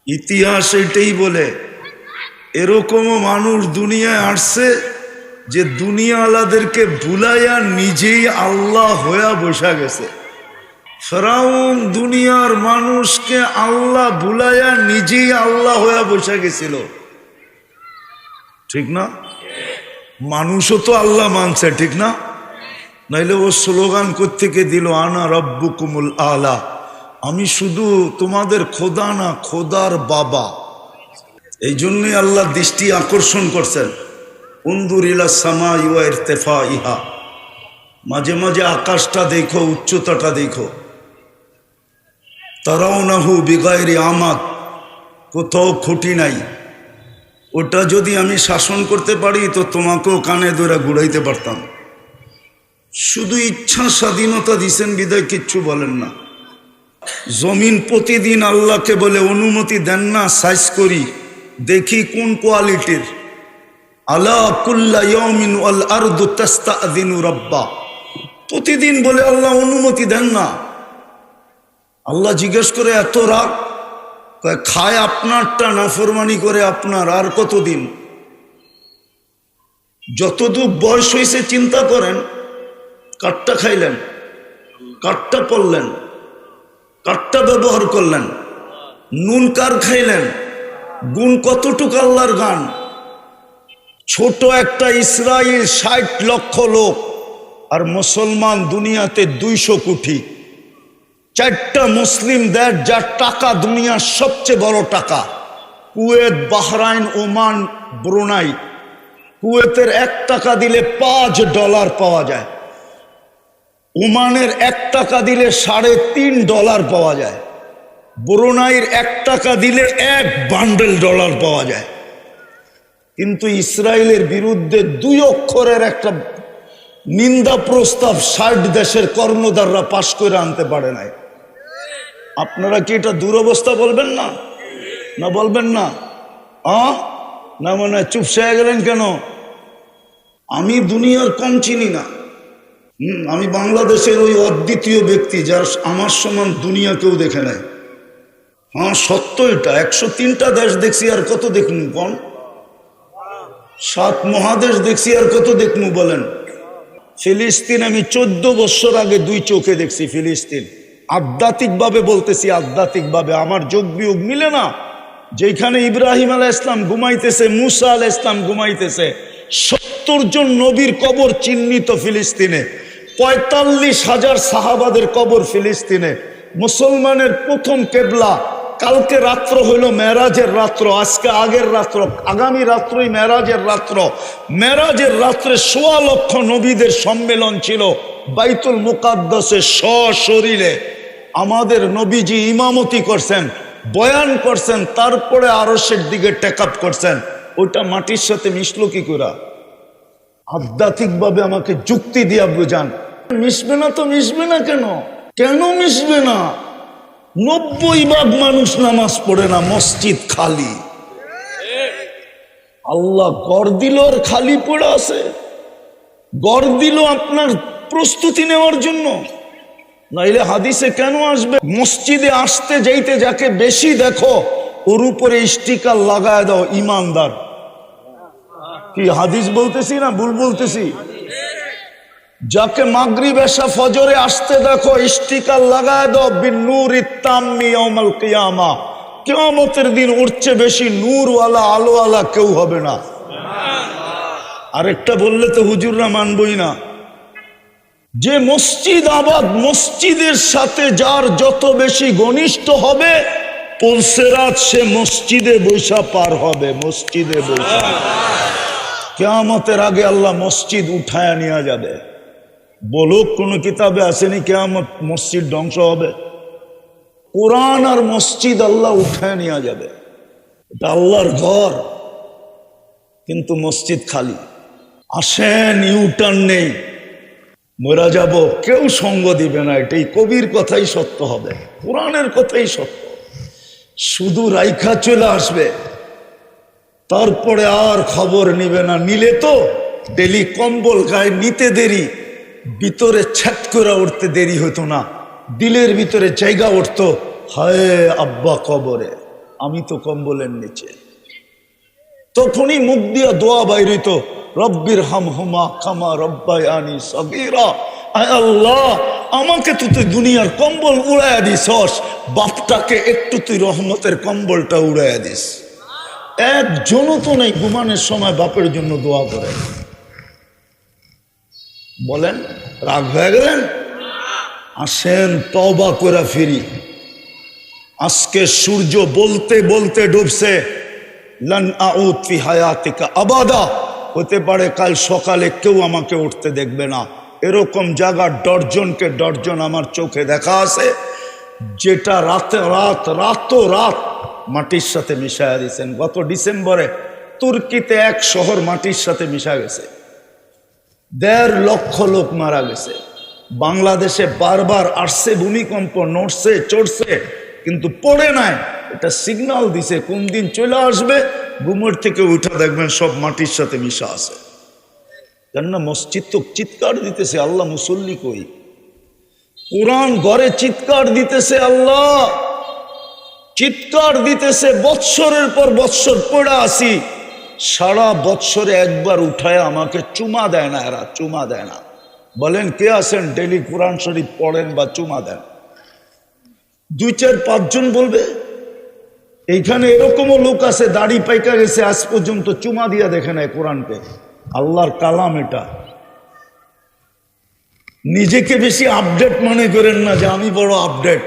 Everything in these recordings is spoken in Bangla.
ইতিহাস এটাই বলে এরকমও মানুষ দুনিয়ায় আসছে যে দুনিয়াওয়ালাদেরকে ভুলাইয়া নিজেই আল্লাহ হইয়া বসা গেছে। ফিরআউন দুনিয়ার মানুষকে আল্লাহ ভুলাইয়া নিজেই আল্লাহ হইয়া বসা গেছিল, ঠিক না? মানুষও তো আল্লাহ মানছে, ঠিক না? নাইলে ও স্লোগান কোত্থেকে দিল, আনা রব্বুকুমুল আলা, আমি শুধু তোমাদের খোদা না, খোদার বাবা। এই জন্যই আল্লাহ দৃষ্টি আকর্ষণ করছেন, উনদুর ইলা সামাই ওয়া ইরতিফাইহা, মাঝে মাঝে আকাশটা দেখো, উচ্চতাটা দেখো। তারাউনাহু বিগাইরি আমাদ, কোথাও খুঁটি নাই। ওটা যদি আমি শাসন করতে পারি তো তোমাকেও কানে ধরে ঘুরাইতে পারতাম। শুধু ইচ্ছা স্বাধীনতা দিছেন বিদায় কিচ্ছু বলেন না। জমিন প্রতিদিন আল্লাহকে বলে অনুমতি দেন না, সাইজ করি দেখি কোন কোয়ালিটির। আলা কুল্লা ইয়াউমিন ওয়াল আরদু তাস্তাযিনু রাব্বা, প্রতিদিন বলে আল্লাহ অনুমতি দেন না। আল্লাহ জিজ্ঞেস করে এত রাগ, খায় আপনারটা, নাফরমানি করে আপনার, আর কতদিন? যতদূর বয়স হয়েছে চিন্তা করেন, কাঠটা খাইলেন, কাঠটা পড়লেন, কাঠটা ব্যবহার করলেন, নুন কার খাইলেন, গুণ কতটুকু আল্লাহর গান। ছোট একটা ইসরায়েল ৬০ লক্ষ লোক, আর মুসলমান দুনিয়াতে ২০০ কোটি। ৪টা মুসলিম দেশ যার টাকা দুনিয়ার সবচেয়ে বড় টাকা, কুয়েত, বাহরাইন, ওমান, ব্রুনাই। কুয়েতের ১ টাকা দিলে $৫ পাওয়া যায়, ওমানের ১ টাকা দিলে $৩.৫ পাওয়া যায়, ব্রুনাইয়ের ১ টাকা দিলে ১ বান্ডেল ডলার পাওয়া যায়। কিন্তু ইসরায়েলের বিরুদ্ধে ২ অক্ষরের একটা নিন্দা প্রস্তাব ৬০ দেশের কর্ণধাররা পাশ করে আনতে পারে নাই। আপনারা কি এটা দুরবস্থা বলবেন না? না বলবেন না? না মানে চুপসে গেলেন কেন? আমি দুনিয়ার কম চিনি না। আমি বাংলাদেশের ওই অদ্বিতীয় ব্যক্তি যার আমার সমান দুনিয়া কেউ দেখে নাই। সত্য এটা। ১০৩টা দেশ দেখছি, আর কত দেখুন? কোন ৭ মহাদেশ দেখছি, আর কত দেখনু বলেন? ফিলিস্তিন আমি 14 বছর আগে 2 চোখে দেখছি। ফিলিস্তিন আধ্যাত্মিকভাবে বলতেছি, আধ্যাত্মিকভাবে আমার যোগ বিয়োগ মিলে না। যেখানে ইব্রাহিম আলাইহিস সালাম ঘুমাইতেছে, মুসা আলাইহিস সালাম ঘুমাইতেছে, 70 জন নবীর কবর চিহ্নিত ফিলিস্তিনে, ৪৫,০০০ সাহাবাদের কবর ফিলিস্তিনে। মুসলমানের প্রথম কেবলা। কালকে রাত্র হইল মেরাজের রাত্র, আজকে আগের রাত্র, আগামী রাত্রই মেরাজের রাত্র। মেরাজের রাত্রে ১৬ লক্ষ নবীদের সম্মেলন ছিল বাইতুল মুকাদ্দাসে সশরীরে। আমাদের নবীজি ইমামতি করছেন, বয়ান করছেন, তারপরে আরশের দিকে টেকআপ করছেন। ওইটা মাটির সাথে মিশলো কি করে? আধ্যাত্মিকভাবে আমাকে যুক্তি দিয়া বুঝান। মিশবে না তো মিশবে না কেন? কেন মিশবে না? ৯০% মানুষ নামাজ পড়ে না, মসজিদ খালি। আল্লাহ গড় দিল আর খালি পড়ে আছে। গড় দিল আপনার প্রস্তুতি নেওয়ার জন্য, নাইলে হাদিসে কেন আসবে? মসজিদে আসতে যাইতে যাকে বেশি দেখো ওর উপরে স্টিকার লাগায় দাও ইমানদার। কি হাদিস বলতেছি না ভুল বলতেছি? যাকে মাগরিব এশা ফজরে আসতে দেখো স্টিকার লাগায় দাও বিন্নুরিত তাম্মি ইয়াউমাল কিয়ামা। কিয়ামতের দিন উঠছে বেশি নূরওয়ালা, আলোওয়ালা কেউ হবে না। আরেকটা বললে তো হুজুররা মানবই না। যে মসজিদ আবাদ, মসজিদের সাথে যার যত বেশি ঘনিষ্ঠ হবে পুলসেরাত সে মসজিদে বৈশা পার হবে, মসজিদে বৈশা। কিয়ামতের আগে আল্লাহ মসজিদ উঠায়া নিয়ে যাবে। বলুক কোন কিতাবে আসেনি কিয়ামত মসজিদ ধ্বংস হবে? কোরআন আর মসজিদ আল্লাহ উঠায় নিয়ে যাবে। এটা আল্লাহর ঘর, কিন্তু মসজিদ খালি। আসেন, ইউটার্ন নেই, মরা যাব, কেউ সঙ্গ দিবে না। এটাই কবির কথাই সত্য হবে, কোরআনের কথাই সত্য। শুধু রাইখা চলে আসবে, তারপরে আর খবর নিবে না। নিলে তো ডেলি কম্বল গায়ে নিতে দেরি, ভিতরে ছ্যাট করে উঠতে দেরি হতো না, দিলের ভিতরে জায়গা উঠতো, হায় আব্বা কবরে। আমি তো কম্বলের নিচে। তখনই মুখ দিয়া দোয়া বাইরিত, রব্বির হামহুমা কামা রব্বায়ানি সগীরা। আয় আল্লাহ, আমাকে তো তুই দুনিয়ার কম্বল উড়াইয়া দিছস, বাপটাকে একটু তুই রহমতের কম্বলটা উড়াইয়া দিস। একজনও তো নেই ঘুমানোর সময় বাপের জন্য দোয়া করে। বলেন রাগ হয়ে গেলেন? আসেন তওবা করে ফিরি। আজকে সূর্য বলতে বলতে ডুবছে, লান আউদ ফি হায়াতিকা আবাদা। হতে পারে কাল সকালে কেউ আমাকে উঠতে দেখবে না। এরকম জায়গা ডর্জনকে ডর্জন আমার চোখে দেখা আছে, যেটা রাত মাটির সাথে মিশাইয়া দিয়েছেন। গত ডিসেম্বরে তুর্কিতে এক শহর মাটির সাথে মিশা গেছে, 1.5 লক্ষ লোক মারা গেছে। বাংলাদেশে বারবার আসছে ভূমিকম্প, নড়ছে চড়ছে, কিন্তু পড়ে নাই। এটা সিগন্যাল দিছে কোন দিন চলে আসবে। ঘুমের থেকে উঠা দেখবেন সব মাটির সাথে মিশা আছে। কেননা মসজিদ তো চিৎকার দিতেছে, আল্লাহ মুসল্লি কই। কোরআন ঘরে চিৎকার দিতেছে, আল্লাহ চিৎকার দিতেছে। বৎসরের পর বৎসর পড়ে আসি, সারা বৎসরে একবার উঠায় আমাকে চুমা দেয় না। এরা চুমা দেয় না। বলেন কে আছেন ডেলি কোরআন শরীফ পড়েন বা চুমা দেন? 2-4-5 জন বলবে। এইখানে এরকমও লোক আছে দাড়ি পাইকা গেছে, আজ পর্যন্ত চুমা দিয়া দেখে নেয় কোরআনকে। আল্লাহর কালাম এটা। নিজেকে বেশি আপডেট মনে করেন না যে আমি বড় আপডেট।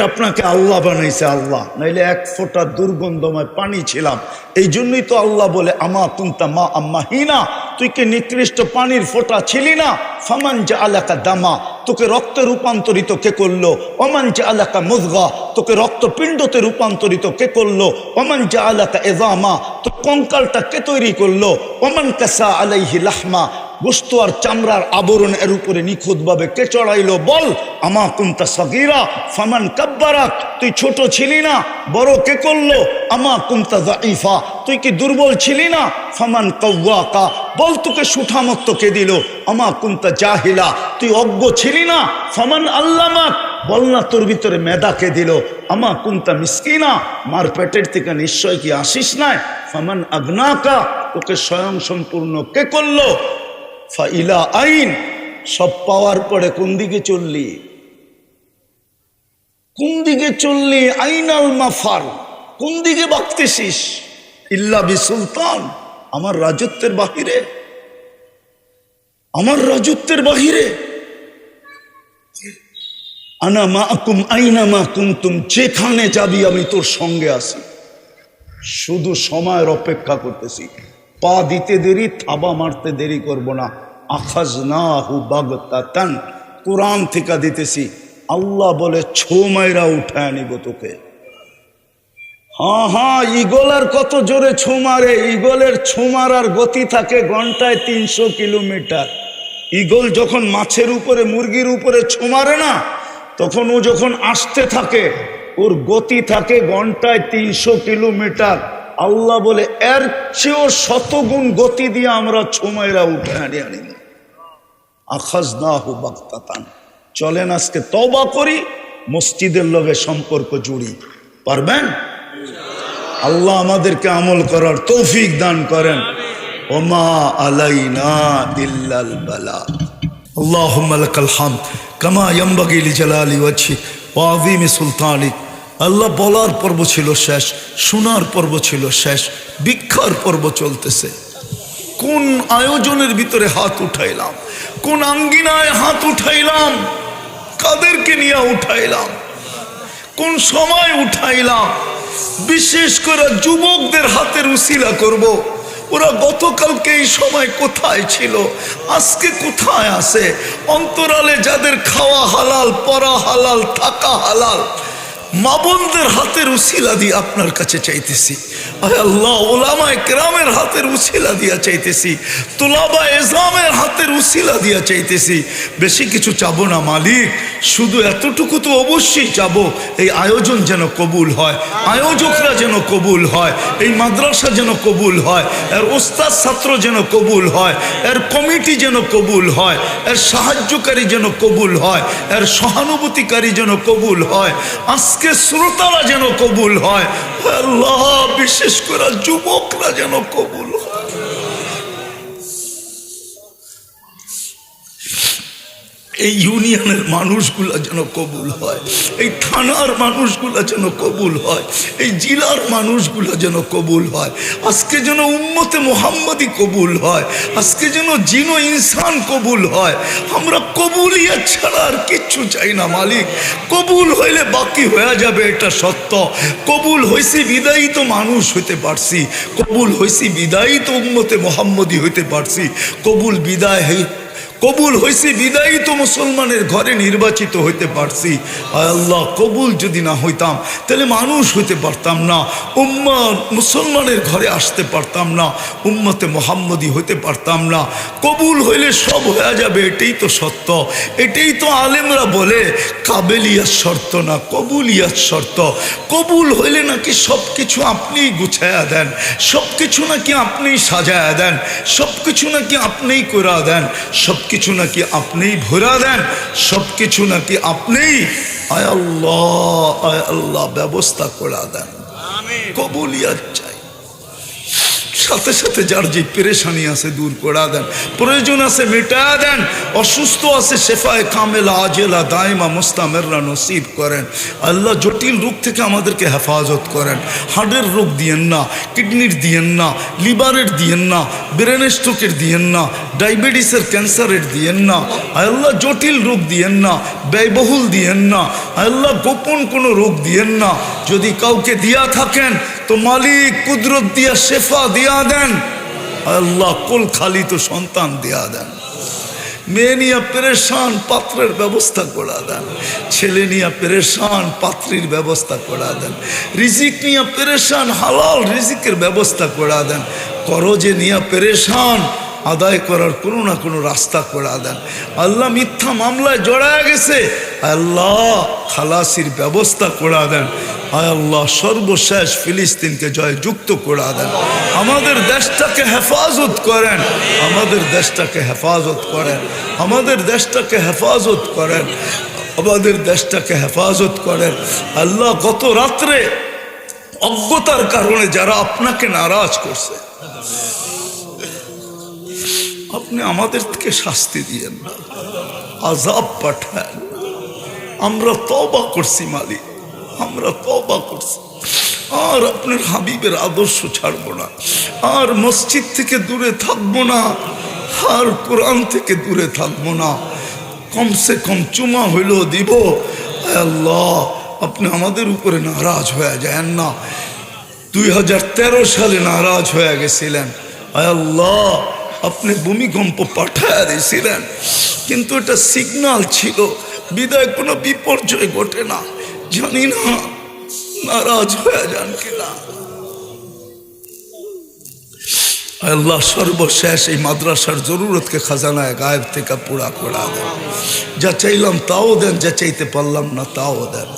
আপনাকে আল্লাহ বানাইছে, আল্লাহ। নাইলে 1 ফোঁটা দুর্গন্ধময় পানি ছিলাম। এই জন্যই তো আল্লাহ বলে, আমা কুনতা মা আম্মা হিনা, তুই কি নিকৃষ্ট পানির ফোঁটা ছিলি না? ফামান জাআলাকা দামা, তোকে রক্তে রূপান্তরিত কে করলো? ওমান জাআলাকা মুযগা, তোকে রক্তপিণ্ডতে রূপান্তরিত কে করলো? ওমান জাআলাকা ইযামা, তো কঙ্কালটা কে তৈরি করলো? ওমান কাসা আলাইহি লাহমা, গোশত আর চামড়ার আবরণ এর উপরে নিখুঁতভাবে কে চড়াইলো? বল। আমা কুনতা সগীরা ফামান কাব্বারাক, তুই ছোট ছিলি না, বড় কে করলো? আমা কুনতা যায়ীফা, তুই কি দুর্বল ছিলি না? ফামান কাওয়াকা, বল তোকে সুঠামত্ব কে দিল? আমা কুনতা জাহিলা, তুই অজ্ঞ ছিলি না? ফামান আল্লামাক, বল না তোর ভিতরে মেধা কে দিল? আমা কুনতা মিসকিনা, মার পেটের থেকে নিশ্চয় কি আসিস নাই? ফামান আগনাকা, তোকে স্বয়ং সম্পূর্ণ কে করলো? ফাইলা আইন, সব পাওয়ার পরে কোন দিকে চললি? কোন দিকে চললি? আইনাল মাফার, কোন দিকে বাঁকতেছিস? ইল্লা বিসুলতান, আমার রাজত্বের বাহিরে, আমার রাজত্বের বাহিরে। আনা মাআকুম আইনা মা কুনতুম, যেখানে যাবি আমি তোর সঙ্গে আছি। শুধু সময়ের অপেক্ষা করতেছি। পা দিতে দেরি, থাবা মারতে দেরি করব না। আখাযনাহু বাগতাতান, কোরআন থেকে দিতেছি। আল্লাহ বলে ছো মাইরা উঠায় নিব তোকে। হ্যাঁ, ঈগলের কত জোরে ছো মারে। ঈগলের ছো মারার গতি থাকে ঘন্টায় 300 কিলোমিটার। ঈগল যখন মাছের উপরে, মুরগির উপরে ছো মারে না, তখন ও যখন আসতে থাকে, ওর গতি থাকে ঘন্টায় 300 কিলোমিটার। আল্লাহ বলে এর চেয়েও 100 গুণ গতি দিয়ে আমরা ছো মাইরা উঠায় আনি। আখাযনাহু বাগতাতান। চলেন আজকে তওবা করি, মসজিদের লগে সম্পর্ক জুড়ি। পারবেন? আল্লাহ আমাদেরকে আমল করার তৌফিক দান করেন। ওমা আলাইনা ইল্লাল বালা। আল্লাহুম্মা লাকাল হামদ কামা ইয়ানবাগি লিজালালি ওয়াজহি ওয়া আযীমি সুলতানিক। আল্লাহ বলার পর্ব ছিল শেষ, শোনার পর্ব ছিল শেষ, ভিক্ষার পর্ব চলতেছে। কোন আয়োজনের ভিতরে হাত উঠাইলাম, কোন আঙ্গিনায় হাত উঠাইলাম, কাদেরকে নিয়ে উঠাইলাম, কোন সময় উঠাইলাম। বিশেষ করে যুবকদের হাতের উসিলা করব। ওরা গতকালকে এই সময় কোথায় ছিল, আজকে কোথায় আছে? অন্তরালে যাদের খাওয়া হালাল, পরা হালাল, থাকা হালাল, মা বোনদের হাতের উসিলা দিয়ে আপনার কাছে চাইতেছি। আয় আল্লাহ, উলামায়ে কেরামের হাতের উসিলা দিয়া চাইতেছি, তুলাবা এজামের হাতের উসিলা দিয়া চাইতেছি। বেশি কিছু চাবো না মালিক, শুধু এতটুকু তো অবশ্যই চাবো, এই আয়োজন যেন কবুল হয়, আয়োজকরা যেন কবুল হয়, এই মাদ্রাসা যেন কবুল হয়, এর ওস্তাদ ছাত্র যেন কবুল হয়, এর কমিটি যেন কবুল হয়, এর সাহায্যকারী যেন কবুল হয়, এর সহানুভূতিকারী যেন কবুল হয়। আজকে আজকে শ্রোতারা যেন কবুল হয় আল্লাহ, বিশেষ করে যুবকরা যেন কবুল হয়। এই ইউনিয়নের মানুষগুলা যেন কবুল হয়, এই থানার মানুষগুলা যেন কবুল হয়, এই জেলার মানুষগুলা যেন কবুল হয়। আজকে যেন উম্মতে মুহাম্মাদি কবুল হয়, আজকে যেন জিনো ইনসান কবুল হয়। আমরা কবুলিয়ত ছাড়া আর কিচ্ছু চাই না মালিক। কবুল হইলে বাকি হয়ে যাবে, এটা সত্য। কবুল হয়েছি বিদায়ী তো মানুষ হইতে পারছি, কবুল হয়েছি বিদায়ী তো উম্মতে মুহাম্মাদি হইতে পারছি। কবুল হয়েছে বিদায়ী তো মুসলমানের ঘরে নির্বাচিত হইতে পারছি। আল্লাহ, কবুল যদি না হইতাম তাহলে মানুষ হইতে পারতাম না, মুসলমানের ঘরে আসতে পারতাম না, উম্মতে মুহাম্মদি হইতে পারতাম না। কবুল হইলে সব হয়ে যাবে, এটাই তো সত্য। এটাই তো আলেমরা বলে কাবেলিয়াত শর্ত না, কবুলিয়াত শর্ত। কবুল হইলে নাকি সব কিছু আপনিই গুছায়া দেন, সব কিছু নাকি আপনিই সাজায়া দেন, সব কিছু নাকি আপনিই করা দেন, সব কিছু নাকি আপনিই ভরা দেন, সব কিছু নাকি আপনিই আয় আল্লাহ ব্যবস্থা করে দেন। কবুলিয়ত চাই। সাথে সাথে যার যে পেরেশানি আছে দূর করে দেন, প্রয়োজন আছে মেটা দেন, অসুস্থ আছে শেফায়ে কামেলা আজেলা দাইমা মুস্তামেররা নসিব করেন। আল্লাহ, জটিল রোগ থেকে আমাদেরকে হেফাজত করেন। হার্টের রোগ দিয়েন না, কিডনির দিয়েন না, লিভারের দিয়েন না, ব্রেন স্ট্রোকের দিয়েন না, ডায়াবেটিসের ক্যান্সারের দিয়েন না। আল্লাহ, জটিল রোগ দিয়েন না, ব্যয়বহুল দিয়েন না। আল্লাহ, গোপন কোনো রোগ দিয়েন না। যদি কাউকে দিয়া থাকেন তো মালিক কুদরত দিয়া শেফা দিয়া দেন। আল্লাহ, কোল খালি তো সন্তান দিয়া দেন। মেয়ে নিয়ে পেরেশান, পাত্রের ব্যবস্থা করে দেন। ছেলে নিয়ে পেরেশান, পাত্রীর ব্যবস্থা করে দেন। রিজিক নিয়ে পেরেশান, হালাল রিজিকের ব্যবস্থা করে দেন। করজে নিয়ে পেরেশান, আদায় করার কোনো না কোনো রাস্তা করে দেন। আল্লাহ, মিথ্যা মামলায় জড়ায় গেছে, আল্লাহ খালাসির ব্যবস্থা করে দেন। আয় আল্লাহ, সর্বশেষ ফিলিস্তিনকে জয়যুক্ত করে দেন। আমাদের দেশটাকে হেফাজত করেন, আমাদের দেশটাকে হেফাজত করেন, আমাদের দেশটাকে হেফাজত করেন, আমাদের দেশটাকে হেফাজত করেন। আল্লাহ, গত রাত্রে অজ্ঞতার কারণে যারা আপনাকে নারাজ করছে, আপনি আমাদের থেকে শাস্তি দিয়েন না, আযাব পাঠান। আমরা তওবা করছি মালিক, আমরা তওবা করছি। আর আপনার হাবিবের আদর্শ ছাড়বো না, আর মসজিদ থেকে দূরে থাকবো না, আর কোরআন থেকে দূরে থাকবো না। কমসে কম চুমা হইলেও দিব। আল্লাহ, আপনি আমাদের উপরে নারাজ হয়ে যায় না। 2013 সালে নারাজ হয়ে গেছিলেন। আল্লাহ, আপনি ভূমিকম্প পাঠায় দিয়েছিলেন, কিন্তু এটা সিগন্যাল ছিল, বিদায় কোনো বিপর্যয় ঘটে না। জানি না নারাজ হয়ে যান কিনা। আল্লাহ, সর্বশেষ এই মাদ্রাসার জরুরতকে খাজানায় গায়েব থেকে পুরা করা দেন। যা চাইলাম তাও দেন, যা চাইতে পারলাম না তাও দেন।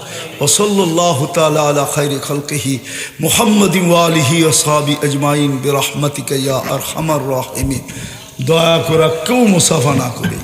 ওসল্লাল্লাহু তাআলা আলা খায়রি খালকিহি মুহাম্মাদিন ওয়া আলিহি ওয়া সাহবিহি আজমাইন বিরহমাতিকা ইয়া আরহামার রাহিমিন। দয়া করে কেউ মুসাফা না করি।